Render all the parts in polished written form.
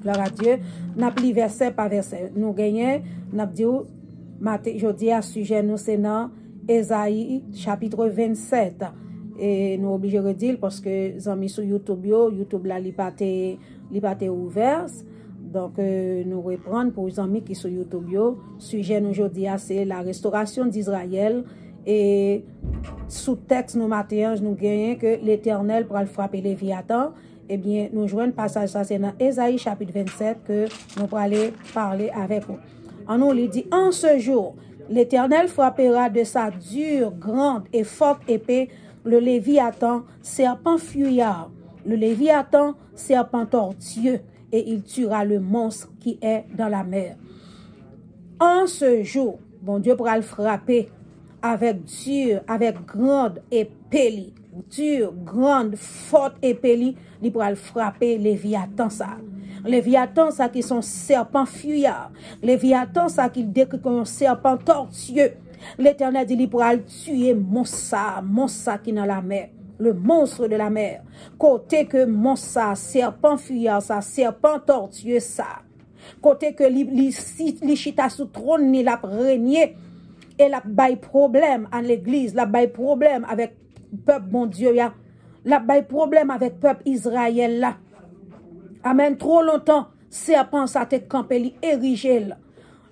Gloire à Dieu. N'a pris verset par verset. Nous gagnons, n'a dit, je dis à sujet, nous c'est dans Ésaïe, chapitre 27. Et nous obligés de dire parce que les amis sur YouTube, YouTube là, il pas ouvert. Donc, nous reprendre pour les amis qui sont sur YouTube. Sujet nous aujourd'hui, c'est la restauration d'Israël. Et sous-texte, nous matin, nous gagnons que l'Éternel pourra frapper Léviathan. Eh bien, nous jouons un passage, ça c'est dans Ésaïe chapitre 27 que nous pourrons aller parler avec vous. En nous, il dit, en ce jour, l'Éternel frappera de sa dure, grande et forte épée le Léviathan, serpent fuyard, le Léviathan, serpent tortueux, et il tuera le monstre qui est dans la mer. En ce jour, bon Dieu pourra le frapper avec dure, avec grande épée, dure, grande, forte épée, il pourra le frapper Léviathan ça. Léviathan ça qui sont serpents fuyards, Léviathan ça qui décrit comme un serpent tortueux. L'Éternel dit, il pourra le tuer, monstre qui est dans la mer, le monstre de la mer. Côté que monstre, serpent fuyard, ça, serpent tortueux, ça. Côté que li chita sous trône, il a régné, et la bail problème à l'église, la bail problème avec peuple, bon Dieu, la bail problème avec peuple Israël, là. Amen, trop longtemps, serpent, ça te campé, li érigé, là.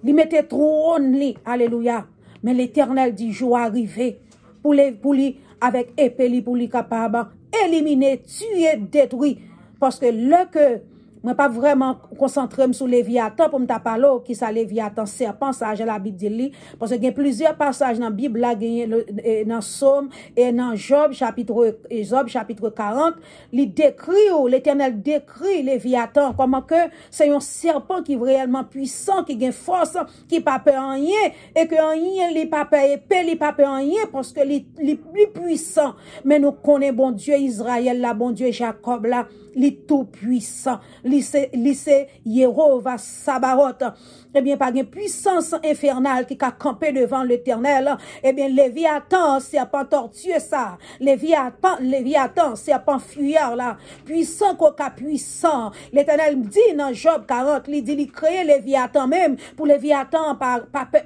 Li mette trône, li, alléluia. Mais l'Éternel dit, jour arrivé, pour lui, avec épée, pour lui capable, éliminer, tuer, détruire. Parce que le que, moi pas vraiment concentré sur Léviathan pour me parler qui ça Léviathan serpent ça j'ai la Bible dit parce que il y a plusieurs passages dans la Bible là dans Somme et dans Job chapitre 40 il décrit l'Éternel décrit Léviathan comment que c'est un serpent qui est réellement puissant qui a force qui pas peur en rien et que en rien il pas peur épée il pas peur en rien parce que il plus puissant mais nous connaissons bon Dieu Israël là bon Dieu Jacob là il tout puissant lycée Yehova Sabaoth, eh bien, par une puissance infernale qui a campé devant l'Éternel, eh bien, Léviathan, serpent tortueux, ça, Léviathan, serpent fuyard, là, puissant qu'aucun puissant. L'Éternel dit dans Job 40, il dit, il crée Léviathan même, pour Léviathan, pas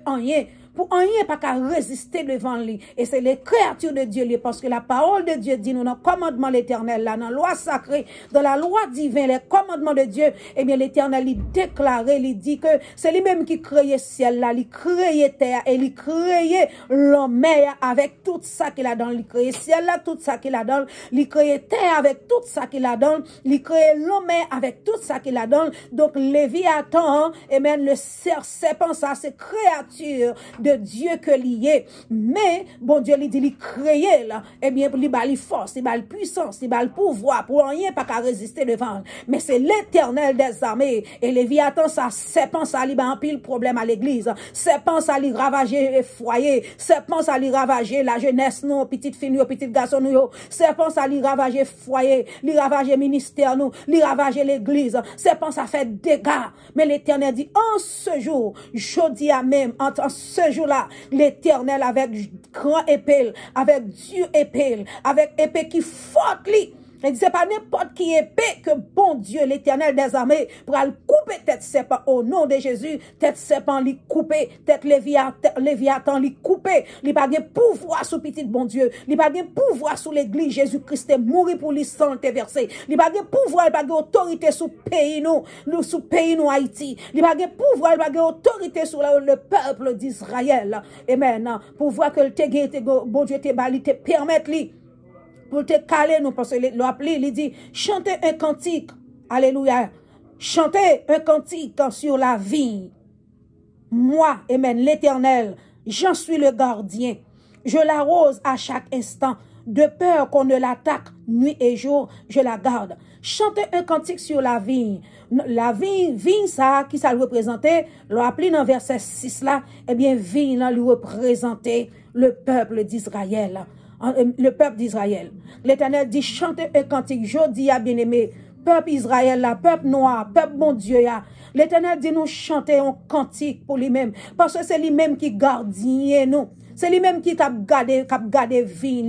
rien. Pour rien pas qu'à résister devant lui. Et c'est les créatures de Dieu, parce que la parole de Dieu dit, nous, dans le commandement de l'Éternel, là, dans la loi sacrée, dans la loi divine, les commandements de Dieu, eh bien, l'Éternel, il déclarait, il dit que c'est lui-même qui créait ciel, là, il créait terre, et il créait l'homme avec tout ça qu'il a dans, il créait ciel, là, tout ça qu'il a dans, il créait terre avec tout ça qu'il a dans, il créait l'homme avec tout ça qu'il a dans. Donc, Léviathan, eh bien, le serpent, ça, c'est créature de Dieu que lié, mais bon Dieu lui dit il créé là, eh bien il a la force, il a la puissance, il a le pouvoir pour rien pas qu'à résister devant. Mais c'est l'Éternel des armées et Léviathan ça serpent ça lui en pile problème à l'église, serpent ça lui ravager les foyers, serpent ça lui ravager la jeunesse nous petite fille nous petite garçon nous, serpent ça lui ravager foyer, lui ravager ministère nous, lui ravager l'église, serpent ça fait dégâts. Mais l'Éternel dit en ce jour, jeudi à même en ce jour-là, l'Éternel avec grand épée, avec Dieu épée, avec épée qui forte lui. C'est pas n'importe qui épée que bon Dieu, l'Éternel des armées, pour le couper tête serpent au nom de Jésus, tête serpent lui couper, tête Léviathan lui couper, il pas de pouvoir sur petit bon Dieu, il pas de pouvoir sur l'église Jésus-Christ est mourir pour lui sans te verser, il pas de pouvoir, il pas de autorité sur pays nous Haïti, il pas de pouvoir, il pas de autorité sur le peuple d'Israël. Et maintenant, pour voir que le bon Dieu te permettre lui pour te caler nous parce que l'appli il dit chantez un cantique alléluia chantez un cantique sur la vie moi amen l'Éternel j'en suis le gardien je l'arrose à chaque instant de peur qu'on ne l'attaque nuit et jour je la garde chantez un cantique sur la vigne ça qui ça le représentait l'appli dans verset 6 là eh bien vigne là lui représentait le peuple d'Israël. Le peuple d'Israël. L'Éternel dit chantez un cantique jodi à bien-aimé peuple Israël là, peuple noir, peuple bon Dieu là. L'Éternel dit nous chanter un cantique pour lui-même parce que c'est lui-même qui gardien nous. C'est lui-même qui t'a gardé vie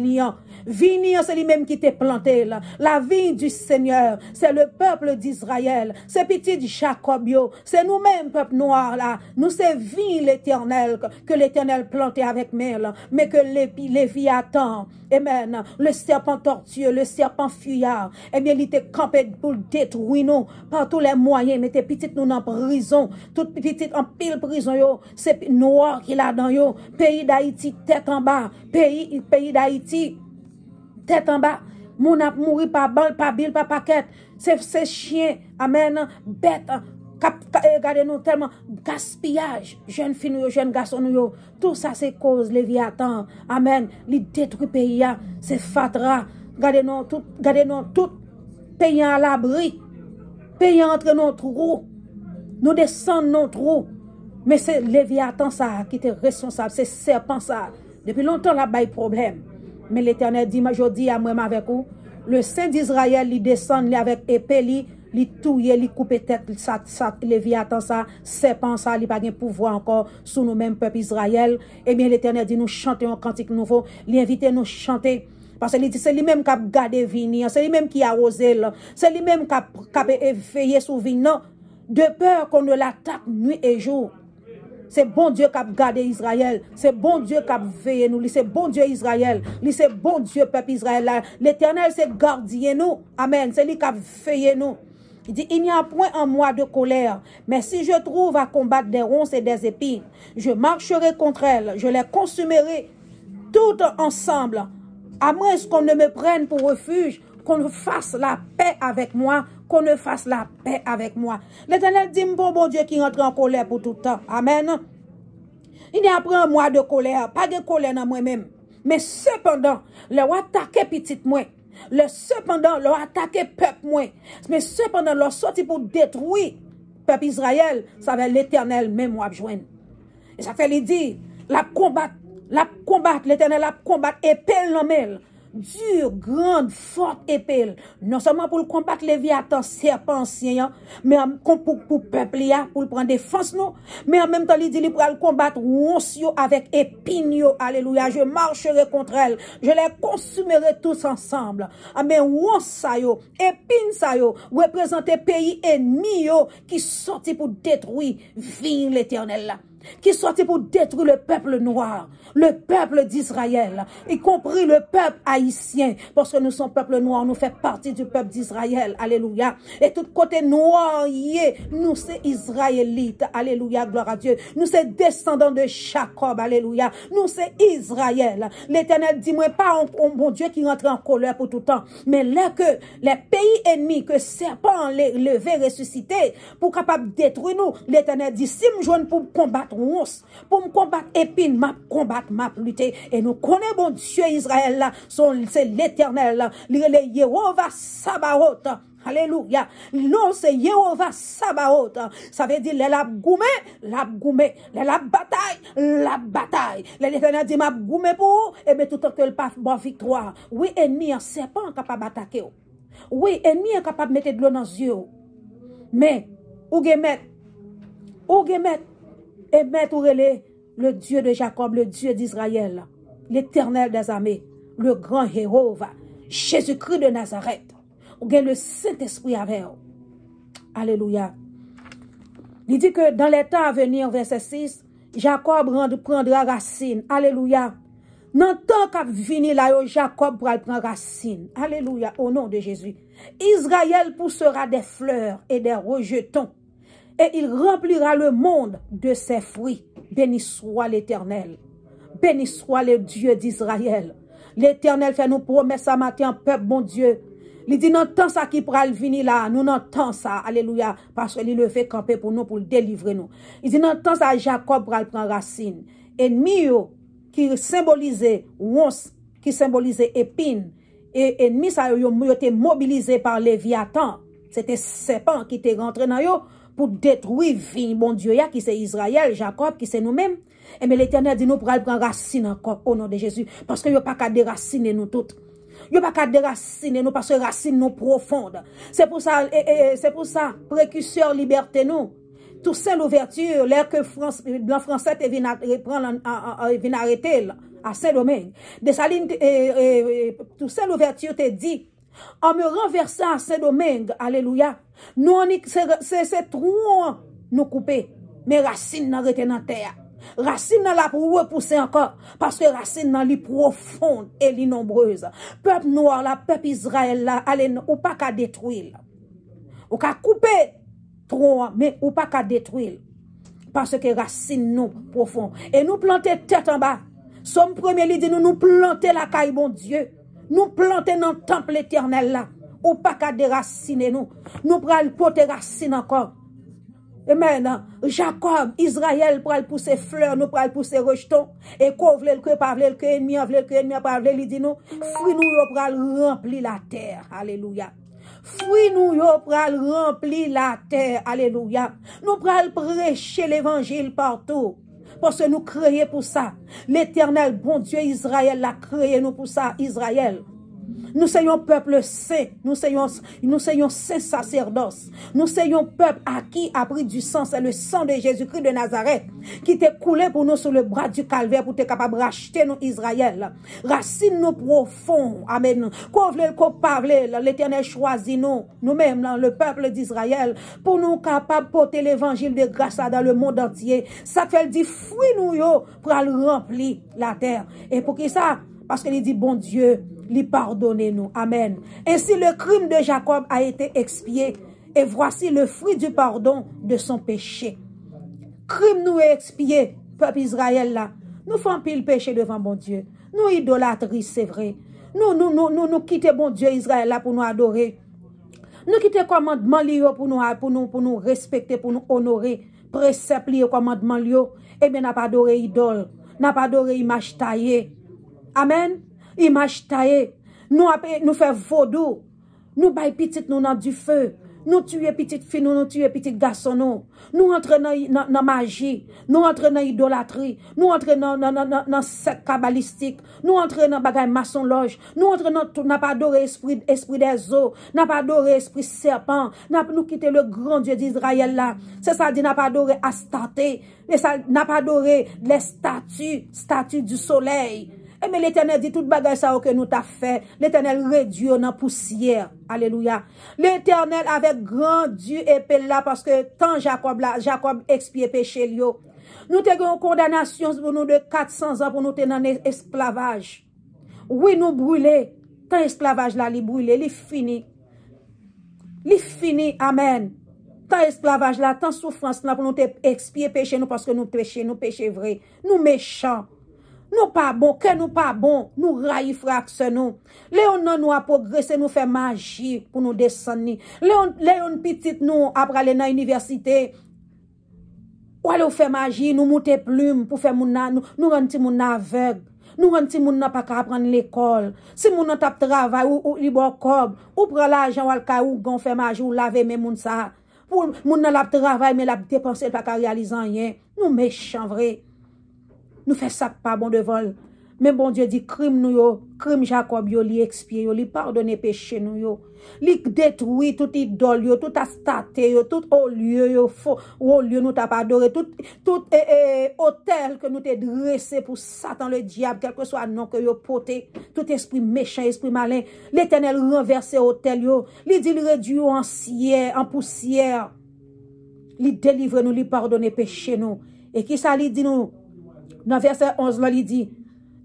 Vini, c'est lui-même qui t'a planté là. La vigne du Seigneur, c'est le peuple d'Israël. C'est petit Jacob, c'est nous-mêmes, peuple noir là. Nous, c'est vigne l'Éternel, que l'Éternel planté avec mel, mais que Léviathan, amen, le serpent tortueux, le serpent fuyard, eh bien, il était campé pour détruire nous par tous les moyens. Mais tes petites nous en prison, toutes petites en pile prison, yo. C'est noir qui l'a dans yo. Pays d'Haïti, tête en bas. Pays d'Haïti, tête en bas. Mon a mouru par balle, par bille, par paquet. C'est chien, amen, bête. Regardez-nous tellement gaspillage, jeunes filles, jeunes garçons, tout ça c'est cause Léviathan, amen, les détruit pays, c'est fatra, regardez-nous tout pays à l'abri, pays entre nos trous, nous descendons nos trous, mais c'est Léviathan ça qui était responsable, c'est serpent ça, depuis longtemps là bas problème, mais l'Éternel dit, je dis à moi avec vous, le Saint d'Israël, il descend avec épée, li touye, li coupe tête, ça, Léviathan, ça, serpent, ça, li pas de pouvoir encore sous nous-mêmes, peuple Israël. Eh bien, l'Éternel dit, nous chanter un cantique nouveau, li invite nous chanter. Parce que c'est lui-même qui a gardé venir, c'est lui-même qui a osé, c'est lui-même qui a veillé sur vignon, de peur qu'on ne l'attaque nuit et jour. C'est bon Dieu qui a gardé Israël. C'est bon Dieu qui a veillé nous. C'est bon Dieu Israël. C'est bon Dieu peuple Israël. L'Éternel c'est gardien nous. Amen. C'est lui qui a veillé nous. Il dit, il n'y a point en moi de colère, mais si je trouve à combattre des ronces et des épines, je marcherai contre elles, je les consumerai toutes ensemble, à moins qu'on ne me prenne pour refuge, qu'on fasse la paix avec moi, qu'on ne fasse la paix avec moi. L'Éternel dit, bon Dieu qui rentre en colère pour tout le temps. Amen. Il n'y a point en moi de colère, pas de colère dans moi-même, mais cependant, le attaquer petite moi. Cependant, leur attaquer peuple moins. Mais cependant, leur sorti pour détruire peuple Israël, ça va l'Éternel même moi joindre. Et ça fait lui dire, la combattre, l'Éternel la combattre épée l'homme. Dure, grande, forte épée. Non seulement pour combattre les Léviathan, serpent ancien, mais pour peuple, pour prendre défense, nous. Mais en même temps, il dit, il pourra combattre onsio avec épines, alléluia. Je marcherai contre elle. Je les consumerai tous ensemble. Mais onsa yo, épines sa yo, représente pays ennemi qui sorti pour détruire, vigne l'Éternel là. Qui sortit pour détruire le peuple noir, le peuple d'Israël, y compris le peuple haïtien, parce que nous sommes peuple noir, nous faisons partie du peuple d'Israël, alléluia. Et tout côté noir, nous c'est Israélites, alléluia, gloire à Dieu. Nous c'est descendants de Jacob, alléluia. Nous c'est Israël. L'Éternel dit, moi pas mon Dieu qui rentre en colère pour tout temps, mais là que les pays ennemis, que serpent levé, ressuscité, pour capable détruire nous, l'Éternel dit, si me joigne pour combattre pour me combattre épine, m'a combattre, m'a lutter. Et nous connaissons bon Dieu Israël là, c'est l'Éternel là, le Yehovah Sabaoth. Alléluia. Non, c'est Yehovah Sabaoth. Ça veut dire la goumé, la bataille. L'Éternel dit m'a goumé pour et mais tout le temps que le pas bon victoire. Oui, ennemi un serpent capable d'attaquer. Oui, ennemi est capable de mettre de l'eau dans les yeux. Mais ou gemet et mettre le Dieu de Jacob, le Dieu d'Israël, l'Éternel des armées, le grand Jéhovah, Jésus-Christ de Nazareth. Ou bien le Saint-Esprit avec vous. Alléluia. Il dit que dans les temps à venir, verset 6, Jacob prendra racine. Alléluia. Dans le temps qu'a venir là, Jacob pourra prendre racine. Alléluia. Au nom de Jésus. Israël poussera des fleurs et des rejetons. Et il remplira le monde de ses fruits. Béni soit l'Éternel. Béni soit le Dieu d'Israël. L'Éternel fait nous promesses ce matin, peuple, bon Dieu. Il dit, non, tant ça qui pourra venir là, nous n'entendons ça, alléluia, parce qu'il le fait camper pour nous, pour le délivrer nous. Il dit, non, tant ça, Jacob pourra prendre racine. Ennemi qui symbolisait once, qui symbolisait épine, et ennemi ça, il était mobilisé par Léviathan. C'était serpent qui était rentré dans eux pour détruire bon Dieu, qui c'est Israël, Jacob, qui c'est nous-mêmes. Et mais l'Éternel dit, nous pourrons prendre racine encore au nom de Jésus, parce que il n'y a pas qu'à déraciner nous toutes. Il n'y a pas qu'à déraciner nous parce que racines nous profondes. C'est pour ça, précurseur liberté nous. Tout ça l'ouverture, l'air que blanc français vient arrêter. à Saint-Domingue. Dessalines, Toussaint Louverture te dit, en me renversant à Saint-Domingue, alléluia, nous, c'est trop nous couper, mais racine n'a rete dans terre. Racine n'a la pour repousser encore, parce que racine n'a li profonde et li nombreuse. Peuple noir là, peuple Israël là, allez, ou pas qu'à détruire. Ou qu'à couper trop, mais ou pas qu'à détruire. Parce que racine nous profond. Et nous planter tête en bas. Somme premier, il dit nous planter la caille, bon Dieu. Nous planter dans le temple éternel là. Ou pas qu'à déraciner nous. Nous prenons porter racine encore. Et maintenant, Jacob, Israël, pral pousser fleurs, nous pral pousser rejetons. Et qu'on vle le que, pas vle le que, ennemi, vle le que, ennemi, pas vle, il dit nous, fruit nous yo pral remplir la terre. Alléluia. Fruit nous yo pral remplir la terre. Alléluia. Nous pral prêcher l'évangile partout. Parce que nous créons pour ça. L'éternel, bon Dieu Israël, l'a créé nous pour ça, Israël. Nous soyons peuple saint, nous soyons saint sacerdoce, nous soyons peuple à qui a pris du sang, c'est le sang de Jésus-Christ de Nazareth, qui t'est coulé pour nous sur le bras du calvaire pour être capable de racheter nous Israël. Racine nous profond, amen. Qu'on vle, qu'on parle, l'Éternel choisit nous, nous-mêmes, le peuple d'Israël, pour nous capables de porter l'évangile de grâce dans le monde entier. Ça fait dit, fruit nous yo, pour remplir la terre. Et pour qui ça? Parce qu'il dit, bon Dieu, lui pardonnez-nous. Amen. Ainsi, le crime de Jacob a été expié. Et voici le fruit du pardon de son péché. Crime nous est expié, peuple Israël là. Nous faisons pile péché devant bon Dieu. Nous idolâtries, c'est vrai. Nous quittons bon Dieu Israël là pour nous adorer. Nous quittons commandement lié pour nous respecter, pour nous honorer. Précepte lié commandement lié. Eh bien, n'a pas adoré idole. N'a pas adoré image taillée. Amen. Image taillée. Nous faisons vaudou. Nous baillons petit nous dans du feu. Nous tuons petite fille, nous tuons petit garçon. Nous entrons dans magie. Nous entrons dans idolâtrie. Nous entrons dans secte kabbalistique. Nous entrons dans bagaille maçon loge. Nous entrons dans n'a pas adoré esprit des eaux. N'a pas adoré esprit serpent. Nous quitté le grand Dieu d'Israël là. C'est ça dit n'a pas adoré Astarté. Et ça n'a pas adoré les statues du soleil. Et mais l'Éternel dit tout bagage ça que nous t'a fait. L'Éternel réduit dans poussière. Alléluia. L'Éternel avec grand Dieu épée là parce que tant Jacob expié péché lio. Nous avons une condamnation pour nous de 400 ans pour nous tenir dans esclavage. Oui, nous brûler. Tant esclavage là, il brûle, il fini. Il fini. Amen. Tant esclavage là, tant souffrance là pour nous expier péché nous parce que nous péché vrai. Nous méchants. Nous pas bon, que nous pas bon, nous raillons fraction nous. Léon nous a progressé, nous fait magie pour nous descendre. Léon petit nous après aller dans l'université. Ou aller faire magie, nous monter plume pour faire nous rendre moun aveugle. Nous rendre moun pas qu'à apprendre l'école. Si moun nan tap travail ou libre cob, ou prend l'argent ou gon fait magie ou laver même moun ça. Pour moun nan la travail mais la dépenser pas qu'à réaliser rien. Nous méchants vrai. Nous faisons ça pas bon devant. Mais bon Dieu dit crime nous yo, crime Jacob yo li expié yo, li pardonner péché nous yo. Li détruit tout idole yo, tout astaté yo, tout au lieu yo, au lieu nous t'a pas adoré, tout hôtel que nous t'ai dressé pour Satan le diable, quel que soit le nom que yo porté, tout esprit méchant, esprit malin, l'Éternel renversé hôtel yo, li dit li réduit en cierre, en poussière. Li délivre nous, li pardonner péché nous. Et qui ça li dit nous? Dans verset 11, là, il dit,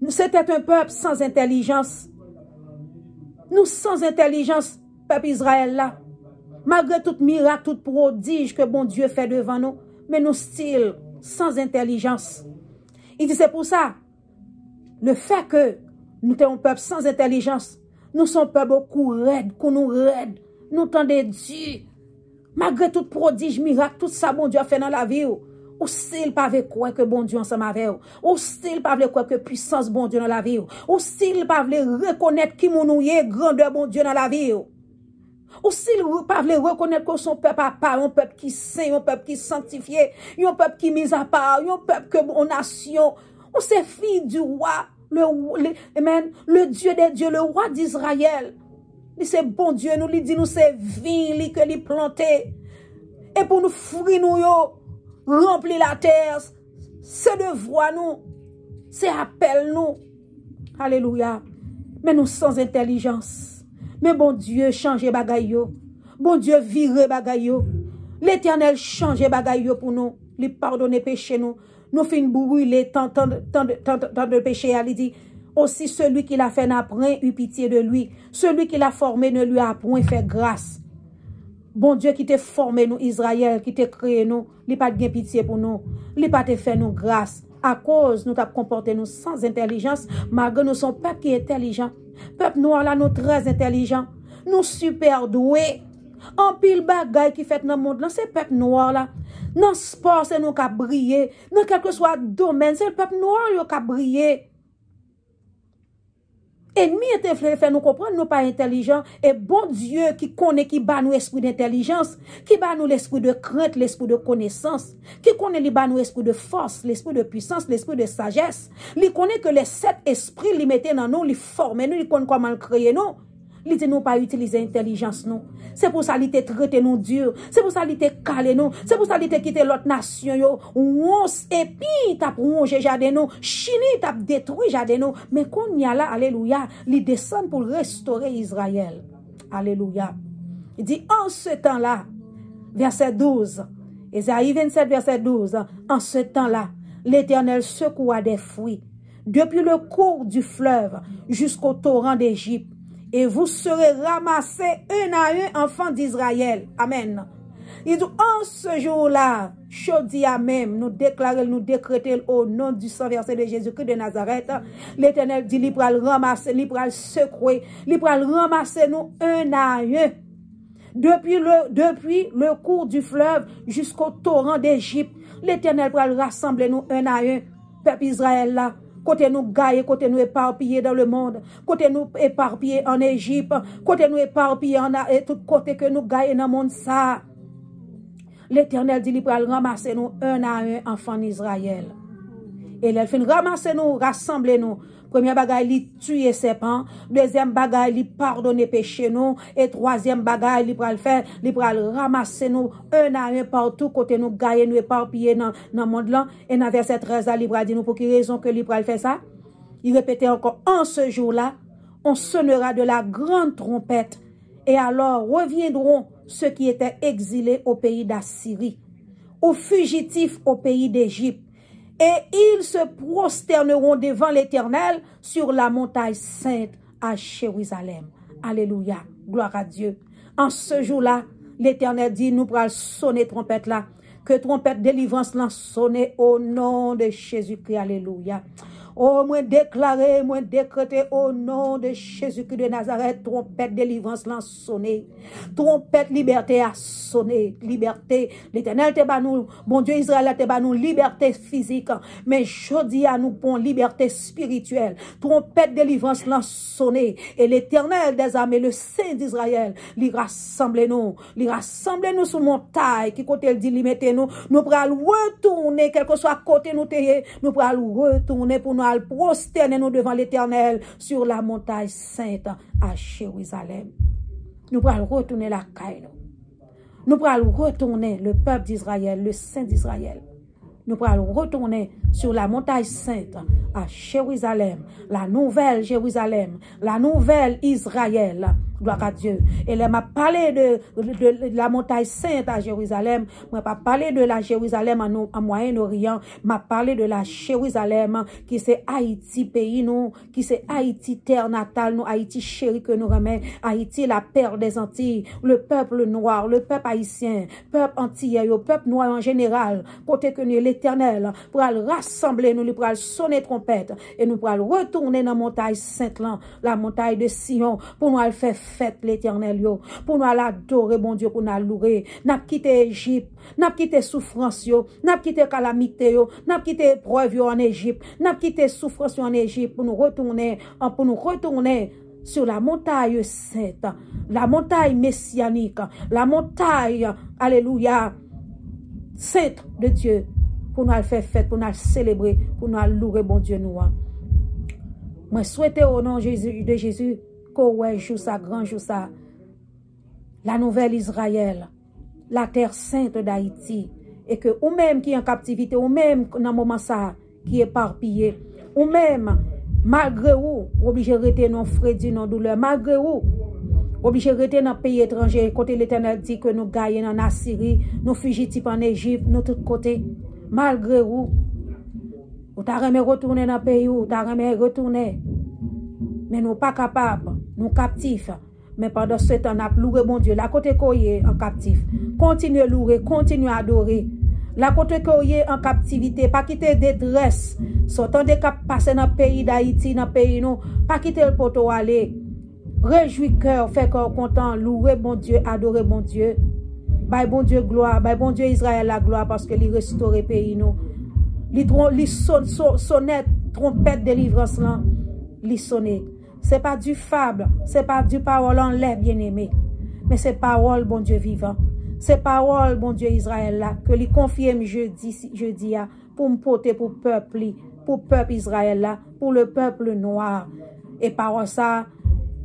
c'était un peuple sans intelligence. Nous sans intelligence, peuple Israël là. Malgré tout miracle, tout prodige que bon Dieu fait devant nous, mais nous style sans intelligence. Il dit, c'est pour ça, le fait que nous sommes un peuple sans intelligence, nous sommes un peuple beaucoup raide, nous tendez Dieu. Malgré tout prodige, miracle, tout ça bon Dieu a fait dans la vie. Ou s'il pas veut quoi que bon Dieu ensemble avec vous. Ou s'il pas veut quoi que puissance bon Dieu dans la vie. Ou s'il pas veut reconnaître qui mounouye grandeur bon Dieu dans la vie. Ou s'il pas veut reconnaître que son peuple a part, un peuple qui saint, un peuple qui sanctifié, un peuple qui mis à part, un peuple que bon nation. Ou c'est fille du roi, le Dieu des dieux, le roi d'Israël. C'est bon Dieu, nous lui dit nous c'est vie que lui planté. Et pour nous fruits nous yo remplir la terre, c'est devoir nous, c'est appel nous, Alléluia. Mais nous sans intelligence. Mais bon Dieu, changez bagay yo. Bon Dieu, virez bagay yo. L'Éternel change bagay yo pour nous. Lui pardonner péché nous. Nous fin brûler tant de péché. Il dit, aussi celui qui l'a fait n'a point eu pitié de lui. Celui qui l'a formé ne lui a point fait grâce. Bon Dieu qui t'a formé nous, Israël, qui t'a créé nous, il pas de pitié pour nous. Il pas te fait nous grâce. À cause nous t'a comporté nous sans intelligence, malgré nous sommes peuple qui est intelligent. Peuple noir là, nous très intelligent. Nous super doués. En pile bagay qui fait dans le monde là, c'est peuple noir là. Dans le sport, c'est nous qui briller. Dans quel que soit domaine, c'est le peuple noir qui a brillé. Ennemi était fait nous comprendre, nous pas intelligents. Et bon Dieu qui connaît, qui bat nous esprit d'intelligence, qui bat nous l'esprit de crainte, l'esprit de connaissance, qui connaît, qui bat nous l'esprit de force, l'esprit de puissance, l'esprit de sagesse. Il connaît que les 7 esprits, ils mettent dans nous, ils forment nous, ils connaissent comment le créer nous. Il dit nous pas utiliser l'intelligence nous. C'est pour ça qu'il t'a traité nous dur. C'est pour ça qu'il t'a calé nous. C'est pour ça qu'il t'a quitté l'autre nation yo. Once et puis t'a rongé jardin nous. Chini t'a détruit jardin nous. Mais qu'on y a là, alléluia, il descend pour restaurer Israël. Alléluia. Il dit en ce temps-là, verset 12. Ésaïe 27 verset 12. En ce temps-là, l'Éternel secoua des fruits depuis le cours du fleuve jusqu'au torrent d'Égypte. Et vous serez ramassés un à un, enfants d'Israël. Amen. Il dit, en ce jour-là, Chodia même, nous déclarer, nous décréter au nom du sang versé de Jésus-Christ de Nazareth. L'Éternel dit, il va le ramasser, il va le secouer, il va le ramasser nous un à un. Depuis le cours du fleuve jusqu'au torrent d'Égypte, l'Éternel va le rassembler nous un à un. Peuple Israël là. Côté nous gaillés, côté nous éparpillés dans le monde, côté nous éparpillés en Égypte, côté nous éparpillés et tout côté que nous gaillés dans le monde ça. L'Éternel dit, il va ramasser nous un à un enfants d'Israël. Et il fin ramasser nous, rassembler nous. Premier bagay, il tuer serpent. Deuxième bagay, il pardonner péché nous. Et troisième bagay, il va le faire, il va ramasser nous un à un partout, côté nous gailler, nous éparpiller dans le monde là. Et dans verset 13, il va dire nous pour quelle raison que il va le faire ça. Il répétait encore, en ce jour-là, on sonnera de la grande trompette. Et alors reviendront ceux qui étaient exilés au pays d'Assyrie, aux fugitifs au pays d'Égypte. Et ils se prosterneront devant l'Éternel sur la montagne sainte à Jérusalem. Alléluia. Gloire à Dieu. En ce jour-là, l'Éternel dit, nous pourrons sonner trompette là. Que trompette délivrance là sonner au nom de Jésus-Christ. Alléluia. Oh, moi déclarer, moi décréter au nom de Jésus-Christ de Nazareth, trompette délivrance l'a sonné. Trompette liberté a sonné. Liberté. L'Éternel te bat nous, bon Dieu Israël te bat nous liberté physique, mais jodi à nous pour liberté spirituelle. Trompette délivrance l'a sonné. Et l'Éternel des armées, le Saint d'Israël, lui rassemble nous sur montagne, qui côté il dit, lui mettez nous pourrons retourner, quel que soit côté nous teye, nous pourrons retourner pour nous prosterner nous devant l'Éternel sur la montagne sainte à Jérusalem. Nous pourrons retourner la caille. Nous pourrons retourner le peuple d'Israël, le Saint d'Israël. Nous pourrons retourner sur la montagne sainte à Jérusalem, la nouvelle Jérusalem, la nouvelle Israël. Gloire à Dieu. Et là, m'a parlé de la montagne sainte à Jérusalem. M'a pas parlé de la Jérusalem en Moyen-Orient. M'a parlé de la Jérusalem qui c'est Haïti pays nous, qui c'est Haïti terre natale nous, Haïti chéri que nous remet, Haïti la perle des Antilles, le peuple noir, le peuple haïtien, peuple antillais, le peuple noir en général, côté que nous l'Éternel pour rassembler nous, pour sonner trompette et nous pour retourner dans la montagne sainte là, la montagne de Sion pour nous faire fête l'Éternel yo, pour nous adorer bon Dieu, pour nous louer. N'a quitté Égypte, n'a quitté souffrance yo, n'a quitté calamité yo, n'a quitté épreuve yo en Égypte, n'a quitté souffrance yo en Égypte pour nous retourner sur la montagne sainte, la montagne messianique, la montagne, alléluia, sainte de Dieu, pour nous faire fête, pour nous célébrer, pour nous louer bon Dieu nous. Moi souhaite au nom de Jésus qu'on joue ça, grand jour ça, la nouvelle Israël, la terre sainte d'Haïti, et que ou même qui est en captivité, ou même dans le moment ça, qui est éparpillé, ou même Malgré où, obligé de rester non frédi, non douleur. Malgré où, obligé de rester dans pays étranger. Côté l'Éternel dit que nous gagnons en Assyrie, nous fugitifs en Égypte, nous tous côtés. Malgré où, ou t'as jamais retourné dans le pays où, t'as jamais retourné. Mais nous pas capables, nous captifs. Mais pendant ce temps, nous avons loué mon Dieu. La côté qu'on est en captif. Continuez à louer, continuez à adorer. La côté qu'on est en captivité, pas quitter détresse. Sortant des cap passer dans le pays d'Haïti, dans le pays nous, pas quitter le poteau aller. Réjouis cœur, fait cœur content, louer bon Dieu, adorer bon Dieu. Bye bon Dieu gloire, bye bon Dieu Israël la gloire parce que il restaure le pays nous. Li sonnette, trompette délivrance là, li sonne. C'est pas du fable, c'est pas du parole en l'air bien-aimé, mais c'est parole bon Dieu vivant. C'est parole bon Dieu Israël là que li confirme jeudi pour me porter pour peuple Israël là, pour le peuple noir. Et parole ça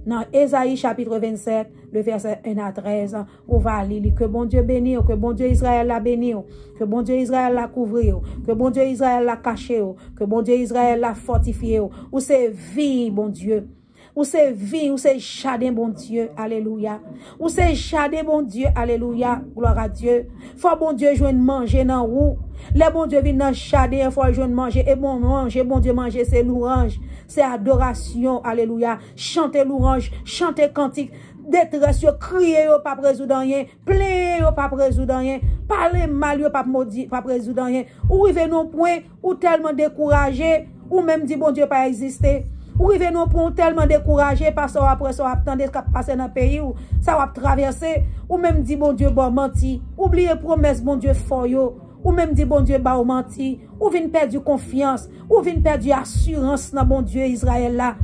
dans Ésaïe chapitre 27, le verset 1 à 13, on va lire que bon Dieu bénisse, que bon Dieu Israël la bénisse, que bon Dieu Israël la couvre, que bon Dieu Israël la cache, que bon Dieu Israël la fortifie, ou c'est vie, bon Dieu. Ou c'est vie, ou c'est chadin, bon Dieu, alléluia. Ou c'est chadin, bon Dieu, alléluia, gloire à Dieu. Faut bon Dieu joindre manger dans où. Les bon Dieu viennent dans chadin, faut joindre manger, et bon manger, bon Dieu manger, c'est louange, c'est adoration, alléluia. Chanter louange, chanter cantique, détresse, crier, pas résoudre rien, plaire, pas résoudre rien, parler mal, pas maudit, pas résoudre rien. Ou arriver non point, ou tellement découragé, ou même dit bon Dieu pas exister. Ou rive nous pour tellement découragé parce que après ça attendre qu'à passer dans le pays ou ça va traverser ou même dit bon Dieu bon menti, oublier promesse bon Dieu fort yo, ou même dit bon Dieu ba ou menti, ou vinn perdre confiance, ou vinn perdre assurance dans bon Dieu Israël là.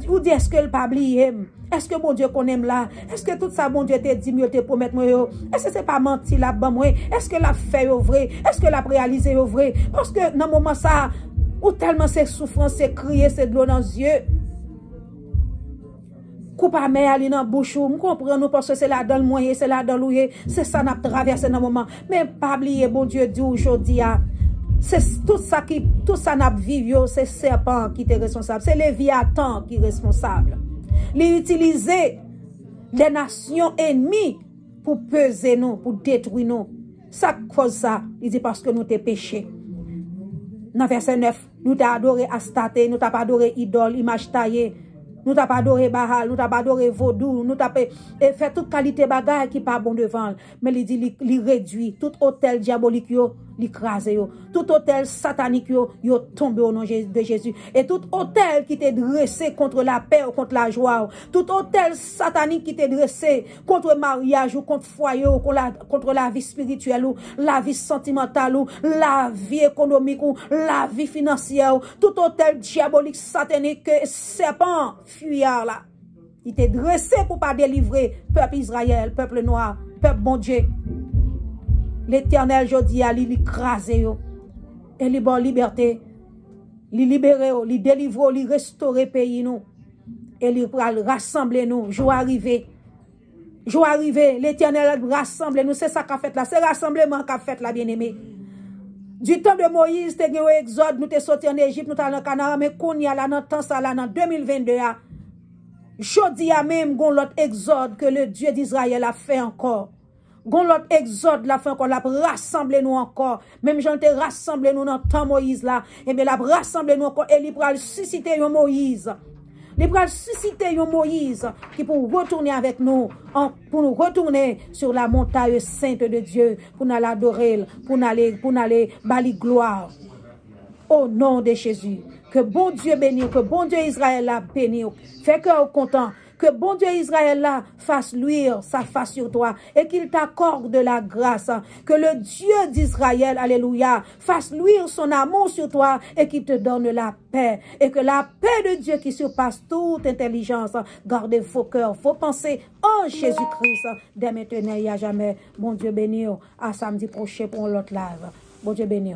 Ou dit est-ce que le pas oublié? Est-ce que bon Dieu connaît là? Est-ce que tout ça bon Dieu te dit mieux te promettre moi yo? Est-ce que c'est pas menti là ban moi? Est-ce que la fait yo vrai? Est-ce que la réalisé yo vrai? Parce que dans moment ça ou tellement c'est souffrance, c'est crier, c'est de l'eau dans les yeux. Coupe à mer, aller dans la bouche, nous comprenons parce que c'est là dans le moyen, c'est là dans l'ouïe, c'est ça n'a traversé dans le moment. Mais pas oublier, bon Dieu dit aujourd'hui, c'est tout ça n'a vécu, c'est serpent qui est responsable, c'est Léviathan qui est responsable. Les utiliser les nations ennemies pour peser nous, pour détruire nous. Ça cause ça, il dit parce que nous t'es péché. Dans verset 9, nous t'avons adoré Astarté, nous t'avons adoré idole, image taillée, nous t'avons adoré Baal, nous t'avons adoré vaudou, nous t'avons fait toute qualité bagaille qui pas bon devant. Mais il dit, il réduit tout hôtel diabolique, l'écrasé, tout hôtel satanique, yo tombé au nom de Jésus. Et tout hôtel qui t'est dressé contre la paix ou contre la joie, tout hôtel satanique qui t'est dressé contre le mariage ou contre le foyer ou contre la vie spirituelle ou la vie sentimentale ou la vie économique ou la vie financière, ou tout hôtel diabolique, satanique, serpent, fuyard là. Il t'est dressé pour pas délivrer peuple Israël, peuple noir, peuple bon Dieu. L'Éternel, je dis, il écrase, et il bon liberté, il libère, il délivre, il restaure le pays, nous, et il rassemble nous, jour arrivé, l'Éternel rassemble nous, c'est ça qu'a fait là, c'est rassemblement qu'a fait là, bien-aimé. Du temps de Moïse, t'es gagné Exode, nous t'es sorti en Égypte, nous t'es dans Canaan, mais qu'on y a là, dans temps ça là, dans 2022, je dis à même, gon l'autre Exode que le Dieu d'Israël a fait encore. Gon l'autre exode la fin qu'on l'a rassemblé nous encore. Même j'en te rassemblé nous dans temps Moïse là. Et bien l'a rassemblé nous encore. Et il pral susciter un Moïse. Il pral susciter un Moïse qui pour retourner avec nous. Pour nous retourner sur la montagne sainte de Dieu. Pour nous l'adorer. Pour nous aller bali gloire. Au nom de Jésus. Que bon Dieu bénisse. Que bon Dieu Israël la bénisse. Fait cœur content. Que bon Dieu Israël là fasse luire sa face sur toi et qu'il t'accorde de la grâce. Que le Dieu d'Israël, alléluia, fasse luire son amour sur toi et qu'il te donne la paix. Et que la paix de Dieu qui surpasse toute intelligence garde vos cœurs, vos pensées en Jésus-Christ dès maintenant et à jamais. Bon Dieu béni, à samedi prochain pour l'autre live. Bon Dieu béni.